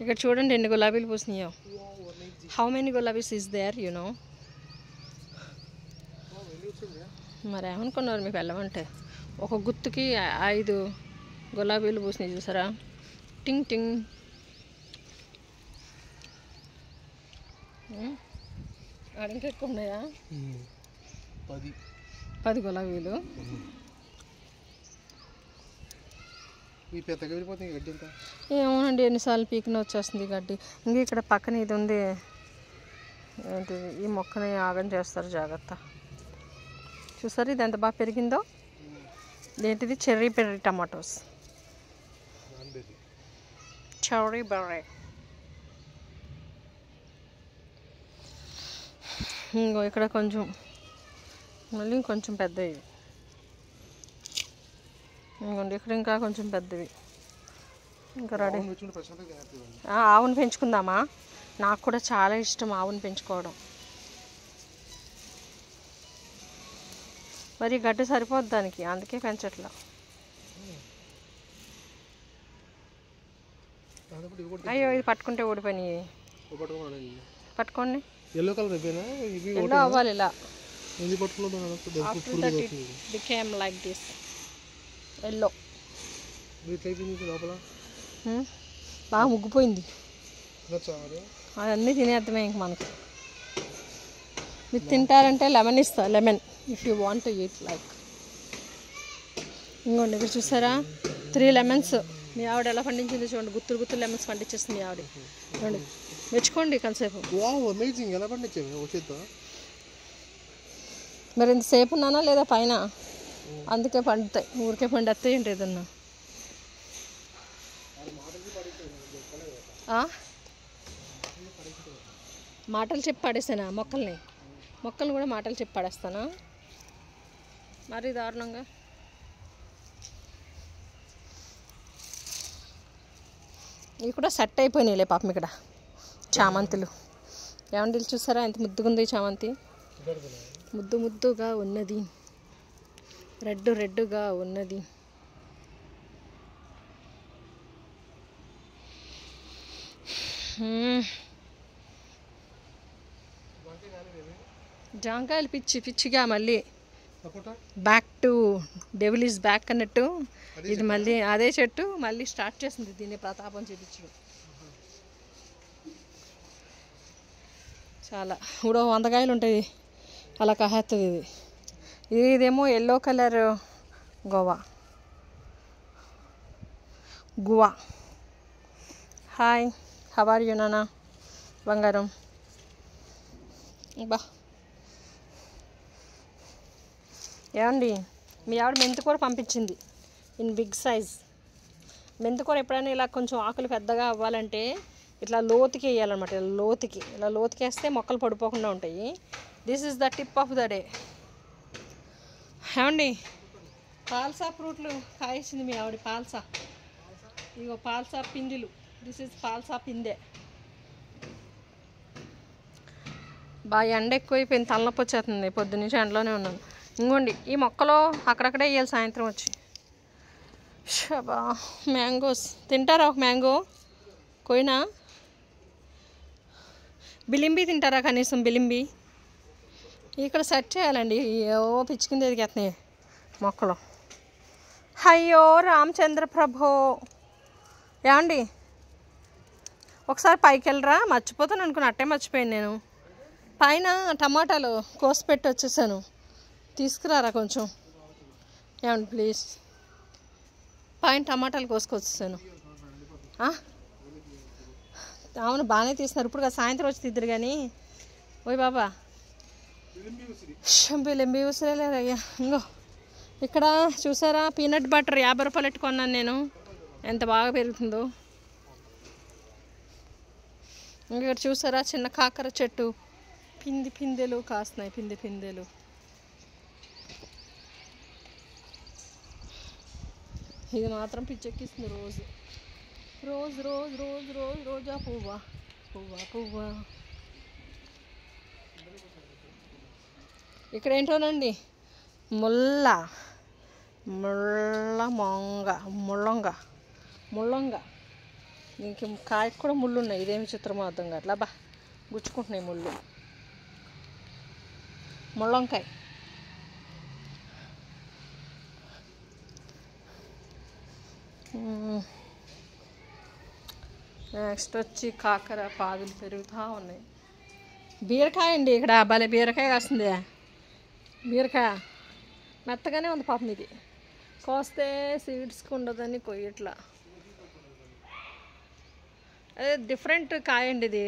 ఇక్కడ చూడండి ఎన్ని గులాబీలు పూసినాయో. హౌ మెనీ గులాబీస్ ఈస్ దేర్ యు నో? మరి ఏమనుకున్నారు మీకు వెళ్ళమంటే? ఒక గుత్తుకి 5 గులాబీలు పూసినాయి చూసారా? టింగ్ టింగ్. ఇంకా ఎక్కువ ఉన్నాయా? 10 గులాబీలు. ఏమోనండి, ఎన్నిసార్లు పీకిన వచ్చేస్తుంది గడ్డి. ఇంక ఇక్కడ పక్కన ఇది ఉంది, ఏంటిది, ఈ మొక్కని ఆగం చేస్తారు, జాగ్రత్త. చూసారు ఇది ఎంత బాగా పెరిగిందో? ఏంటిది? Cherry berry tomatoes, cherry berry. ఇంకో ఇక్కడ కొంచెం, మళ్ళీ కొంచెం పెద్దవి. ఇంకోండి ఇక్కడ ఇంకా కొంచెం పెద్దవి. ఇంకా రెడీ. ఆవును పెంచుకుందామా? నాకు కూడా చాలా ఇష్టం ఆవును పెంచుకోవడం. మరి గడ్డి సరిపోద్ది దానికి, అందుకే పెంచట్లా. అయ్యో, ఇది పట్టుకుంటే ఊడిపోయినాయి. పట్టుకోండి. ఎల్లో కలర్ ఎల్లో అవ్వాలి ఇలా. After that it became like this. Yellow బాగా ముగ్గిపోయింది. అవన్నీ తినేద్దామే ఇంక మనకి. మీరు తింటారంటే లెమన్ ఇస్తా, lemon if you want to eat like. ఇంకోండి ఇక్కడ చూసారా 3 లెమన్స్. మీ ఆవిడ ఎలా పండించింది చూడండి, గుత్తులు గుత్తులు లెమన్స్ పండించేస్తుంది మీ ఆవిడ. చూడండి, మెచ్చుకోండి కాసేపు. మరి ఇంతసేపు ఉన్నానా లేదా పైన, అందుకే పండుతాయి. ఊరికే పండేస్తాయి ఏంటి ఏదన్నా. మాటలు చెప్పి పాడేస్తానా మొక్కల్ని? మొక్కల్ని కూడా మాటలు చెప్పి పాడేస్తానా? మరి దారుణంగా. ఇవి కూడా సెట్ అయిపోయినాయిలే పాపం. ఇక్కడ చామంతులు ఏమండి చూసారా ఎంత ముద్దుగా ఉంది చామంతి? ముద్దు ముద్దుగా ఉన్నది, రెడ్డుగా ఉన్నది. జాంకాయలు పిచ్చి పిచ్చిగా మళ్ళీ back to devil is back అన్నట్టు ఇది మళ్ళీ అదే చెట్టు మళ్ళీ స్టార్ట్ చేసింది దీన్ని ప్రతాపం చూపించడం. చాలా ఇప్పుడు 100 కాయలు ఉంటాయి అలా కాహేస్తుంది ఇది. ఇదేమో yellow colour guava. Hi, how are you నానా బంగారం? బా ఏమండి, మీ ఆవిడ మెంతికూర పంపించింది ఇన్ బిగ్ సైజ్. మెంతికూర ఎప్పుడైనా ఇలా కొంచెం ఆకులు పెద్దగా అవ్వాలంటే ఇట్లా లోతుకి వేయాలన్నమాట. ఇలా లోతుకి వేస్తే మొక్కలు పడిపోకుండా ఉంటాయి. This is the tip of the day. ఏమండి, పాల్సా ఫ్రూట్లు కాయించింది మీ ఆవిడ. పాల్సా, ఇగో పాల్సా పిండిలు. దిస్ ఈజ్ పాల్సా పిందె. బాగా ఎండ ఎక్కువైపోయింది, తలనొప్పి వచ్చేస్తుంది. పొద్దున్నుంచి ఎండలోనే ఉన్నాను. ఇంకోండి ఈ మొక్కలో అక్కడక్కడే వేయాలి సాయంత్రం వచ్చి. షబా మ్యాంగోస్ తింటారా? ఒక మ్యాంగో కోయినా? బిలింబి తింటారా కనీసం? బిలింబి ఇక్కడ సెట్ చేయాలండి. ఓ పిచ్చి కింద ఎదిగేస్తున్నాయి మొక్కలు. అయ్యో రామచంద్ర ప్రభో. ఏమండి ఒకసారి పైకి వెళ్ళరా? మర్చిపోతాను అనుకున్నా, అట్టే మర్చిపోయాను నేను. పైన టమాటాలు కోసి పెట్టి వచ్చేసాను, తీసుకురారా కొంచెం. ఏమండి ప్లీజ్, పైన టమాటాలు కోసుకొచ్చేసాను. అవును బాగానే తీస్తున్నారు. ఇప్పుడు సాయంత్రం వచ్చి తిద్దరు కానీ. ఓయ్ బాబా, బిలింబి ఉసిరేలేరయ్యా. ఇంకో ఇక్కడ చూసారా పీనట్ బటర్ 50 రూపాయలు పెట్టుకున్నాను నేను. ఎంత బాగా పెరుగుతుందో. ఇక్కడ చూసారా చిన్న కాకర చెట్టు, పిందెలు కాస్తున్నాయి. పిందెలు ఇది మాత్రం పిచ్చెక్కిస్తుంది రోజు. రోజా పువ్వా. ఇక్కడ ఏంటోనండి ముళ్ళంగ దీనికి కాయకు కూడా ముళ్ళు ఉన్నాయి. ఇదేమి చిత్రమో అర్థం కావట్లా. బా గుచ్చుకుంటున్నాయి ముళ్ళు. ముళ్ళంకాయ. నెక్స్ట్ వచ్చి కాకర పాదులు పెరుగుతూ ఉన్నాయి. బీరకాయ అండి, ఇక్కడ భలే బీరకాయ కాస్తుంది. బీరకాయ మెత్తగానే ఉంది పాపం. ఇది కోస్తే సీడ్స్కి ఉండదని కొయ్యట్లా. అదే డిఫరెంట్ కాయ అండి ఇది.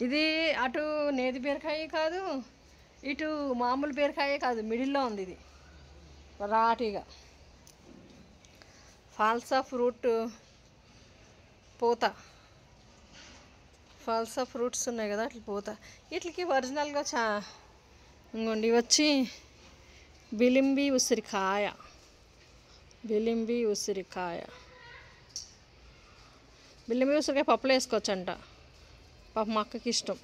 ఇది అటు నేతి బీరకాయ కాదు, ఇటు మామూలు బీరకాయ కాదు, మిడిల్లో ఉంది ఇది రాటిగా. ఫాల్సా ఫ్రూట్ పూత, ఫాల్సా ఫ్రూట్స్ ఉన్నాయి కదా అట్లా పూత. వీటికి ఒరిజినల్గా ఇంకోండి వచ్చి బిలింబి ఉసిరికాయ. బిలింబి ఉసిరికాయ పప్పులో వేసుకోవచ్చంట. పాప మా అక్కకి ఇష్టం.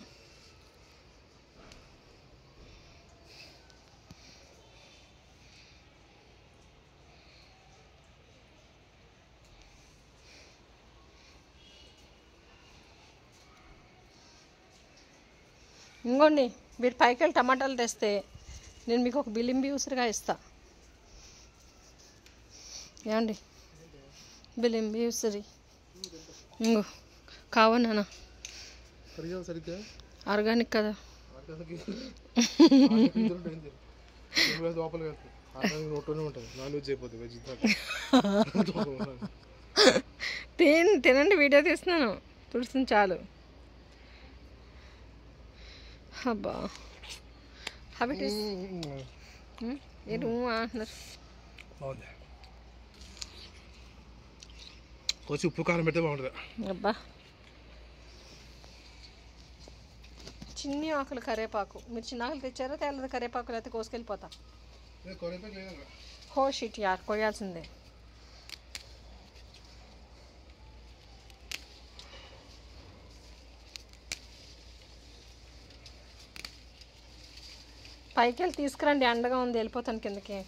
ఇంకోండి మీరు పైకి వెళ్ళి టమాటాలు తెస్తే నేను మీకు ఒక బిలింబి ఉసిరికాయ ఇస్తా. ఏమండి బిలింబి ఉసిరి ఇంకో కావనా ఆర్గానిక్ కదా. తినండి, వీడియో తీస్తున్నాను, తుడుస్తుంది చాలు. అబ్బా హ్యాబిట్ ఏంటి అంటున్నారు. ఉప్పు కారం పెడితే బాగుంటుంది. అబ్బా చిన్ని ఆకులు కరేపాకు. మీరు చిన్న ఆకులు తెచ్చారో తెల్లది కరేపాకు, లేకపోతే కోసుకెళ్ళిపోతా. హో షీట్ యార్, కొయ్యాల్సిందే. పైకి వెళ్ళి తీసుకురండి, ఎండగా ఉంది, వెళ్ళిపోతాను కిందకి.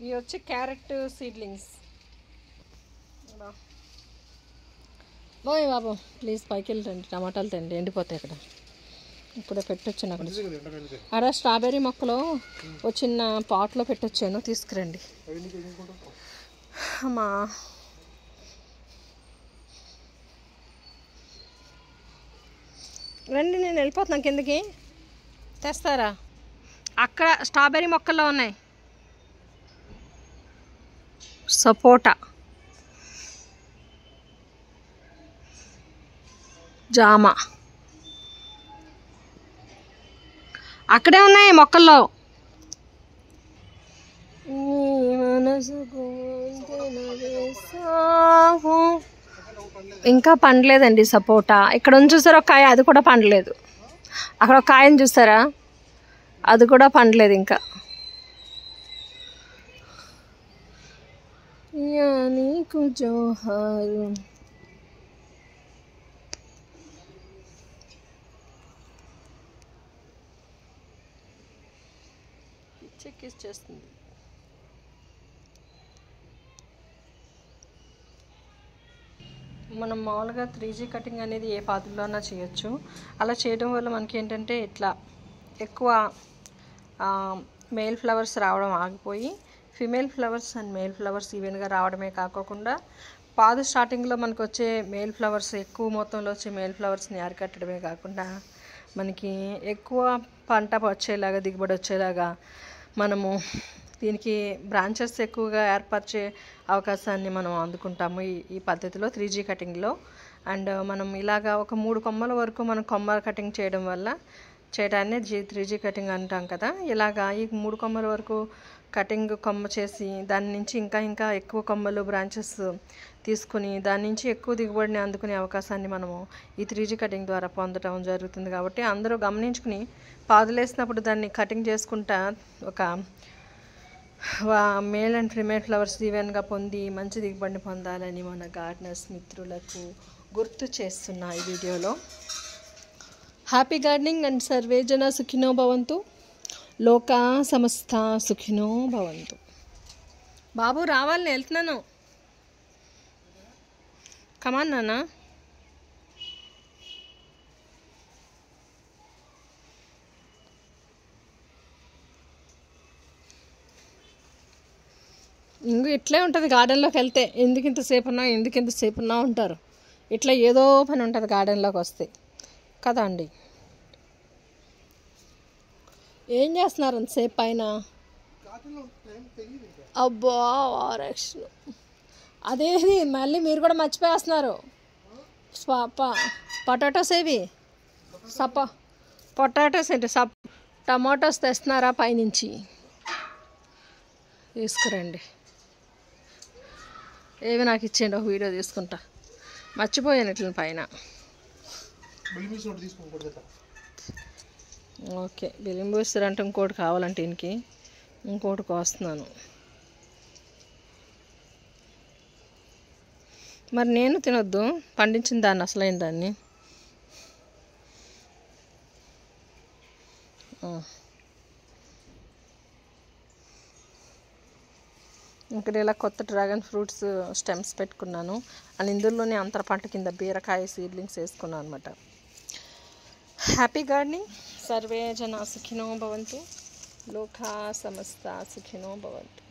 ఇవి వచ్చి క్యారెట్ సీడ్లింగ్స్. ఓయ్ బాబు ప్లీజ్ పైకి వెళ్ళండి, టమాటాలు తిండి, ఎండిపోతాయి ఇక్కడ. ఇప్పుడే పెట్టొచ్చాను అక్కడ. అక్కడ స్ట్రాబెర్రీ మొక్కలు ఒక చిన్న పాట్లో పెట్టొచ్చాను, తీసుకురండి. అమ్మా రండి, నేను వెళ్ళిపోతున్నాను కిందకి, తెస్తారా? అక్కడ స్ట్రాబెర్రీ మొక్కల్లో ఉన్నాయి. సపోటా, జామ అక్కడే ఉన్నాయి మొక్కల్లో. ఇంకా పండలేదండి సపోటా. ఇక్కడ ఉంది చూసారా ఒక కాయ, అది కూడా పండలేదు. అక్కడ ఒక కాయని చూసారా, అది కూడా పండలేదు ఇంకా. నీకు జోహారు. చెక్కిస్ చేస్తుంది. మనం మామూలుగా 3G కటింగ్ అనేది ఏ పాత్రలోనా చేయొచ్చు. అలా చేయడం వల్ల మనకి ఏంటంటే ఇట్లా ఎక్కువ మేల్ ఫ్లవర్స్ రావడం ఆగిపోయి female flowers and male flowers ఈవెన్గా రావడమే కాకుండా పాదు స్టార్టింగ్లో మనకు వచ్చే మేల్ ఫ్లవర్స్, ఎక్కువ మొత్తంలో వచ్చే మేల్ ఫ్లవర్స్ని అరికట్టడమే కాకుండా మనకి ఎక్కువ పంట వచ్చేలాగా, దిగుబడి వచ్చేలాగా మనము దీనికి బ్రాంచెస్ ఎక్కువగా ఏర్పరిచే అవకాశాన్ని మనం అందుకుంటాము ఈ పద్ధతిలో 3G కటింగ్లో. అండ్ మనం ఇలాగా ఒక 3 కొమ్మల వరకు మనం కొమ్మ కటింగ్ చేయడం వల్ల చేయడాన్ని 3G కటింగ్ అంటాం కదా. ఇలాగా ఈ 3 కొమ్మల వరకు కటింగ్ కొమ్మ చేసి దాని నుంచి ఇంకా ఎక్కువ కొమ్మలు బ్రాంచెస్ తీసుకుని దాని నుంచి ఎక్కువ దిగుబడిని అందుకునే అవకాశాన్ని మనము ఈ 3G కటింగ్ ద్వారా పొందడం జరుగుతుంది. కాబట్టి అందరూ గమనించుకుని పాదులేసినప్పుడు దాన్ని కటింగ్ చేసుకుంటా ఒక మేల్ అండ్ ఫీమేల్ ఫ్లవర్స్ ఈవెన్గా పొంది మంచి దిగుబడిని పొందాలని మన గార్డెనర్స్ మిత్రులకు గుర్తు చేస్తున్నా ఈ వీడియోలో. హ్యాపీ గార్డెనింగ్ అండ్ సర్వే జన సుఖినో భవంతు, లోకా సమస్త సుఖినో భవంతు. బాబు రావాలి, నేను వెళ్తున్నాను. కమాన్ నాన్న. ఇంక ఇట్లే ఉంటుంది గార్డెన్లోకి వెళ్తే. ఎందుకు ఇంతసేపు ఉన్నావు ఉంటారు. ఇట్లా ఏదో పని ఉంటుంది గార్డెన్లోకి వస్తే కదా అండి. ఏం చేస్తున్నారు అంతసేపు పైన? అబ్బా వారక్షణ. అదేది మళ్ళీ మీరు కూడా మర్చిపోయేస్తున్నారు. పొటాటోస్ ఏవి? పొటాటోస్ ఏంటి? టమాటోస్ తెస్తున్నారా పైనుంచి? తీసుకురండి. ఏవి నాకు ఇచ్చేయండి, ఒక వీడియో తీసుకుంటా. మర్చిపోయాను ఇట్లా పైన. ఓకే, బిలింబూసర్ అంటే ఇంకోటి కావాలంటే ఇంటికి ఇంకోటి కోస్తున్నాను. మరి నేను తినొద్దు పండించిన దాన్ని, అసలైన దాన్ని. ఇక్కడ ఇలా కొత్త డ్రాగన్ ఫ్రూట్స్ స్టెమ్స్ పెట్టుకున్నాను. అండ్ ఇందులోనే అంతర పంట కింద బీరకాయ సీడ్లింగ్స్ వేసుకున్నాను అనమాట. Happy gardening. సర్వే జనా సుఖినో భవంతు. లోకా సమస్త సుఖినో భవంతు.